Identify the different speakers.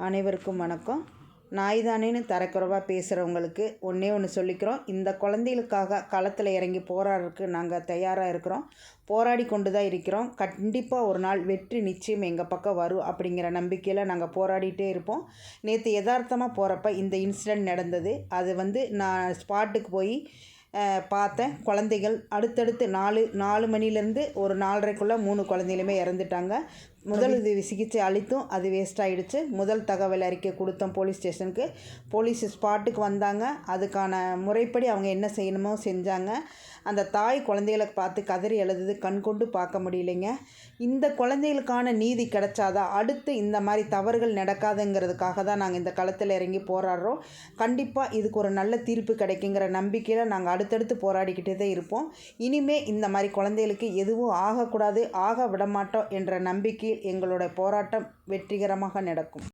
Speaker 1: அனைவருக்கும் வணக்கம். நாய்தானேன்னு தரக்குறைவாக பேசுகிறவங்களுக்கு ஒன்றே ஒன்று சொல்லிக்கிறோம். இந்த குழந்தைகளுக்காக களத்தில் இறங்கி போராடுறதுக்கு நாங்கள் தயாராக இருக்கிறோம். போராடி கொண்டு தான் இருக்கிறோம். கண்டிப்பாக ஒரு நாள் வெற்றி நிச்சயம் எங்கள் பக்கம் வரும் அப்படிங்கிற நம்பிக்கையில் நாங்கள் போராடிட்டே இருப்போம். நேற்று யதார்த்தமாக போகிறப்ப இந்த இன்சிடெண்ட் நடந்தது. அது நான் ஸ்பாட்டுக்கு போய் பார்த்தேன். குழந்தைகள் அடுத்தடுத்து 4 மணிலேருந்து ஒரு 4:30க்குள்ளே 3 குழந்தைகளுமே இறந்துட்டாங்க. முதலுதவி சிகிச்சை அளித்தும் அது வேஸ்ட் ஆகிடுச்சு. முதல் தகவல் அறிக்கை கொடுத்தோம் போலீஸ் ஸ்டேஷனுக்கு. போலீஸ் ஸ்பாட்டுக்கு வந்தாங்க. அதுக்கான முறைப்படி அவங்க என்ன செய்யணுமோ செஞ்சாங்க. அந்த தாய் குழந்தைகளை பார்த்து கதறி எழுதுது கண்கொண்டு பார்க்க முடியலைங்க. இந்த குழந்தைகளுக்கான நீதி கிடைச்சாதான் அடுத்து இந்த மாதிரி தவறுகள் நடக்காதுங்கிறதுக்காக தான் நாங்கள் இந்த களத்தில் இறங்கி போராடுறோம். கண்டிப்பாக இதுக்கு ஒரு நல்ல தீர்ப்பு கிடைக்குங்கிற நம்பிக்கையில் நாங்கள் அடுத்தடுத்து போராடிக்கிட்டே தான் இருப்போம். இனிமே இந்த மாதிரி குழந்தைகளுக்கு எதுவும் ஆகக்கூடாது, ஆக விடமாட்டோம் என்ற நம்பிக்கையில் எங்களோட போராட்டம் வெற்றிகரமாக நடக்கும்.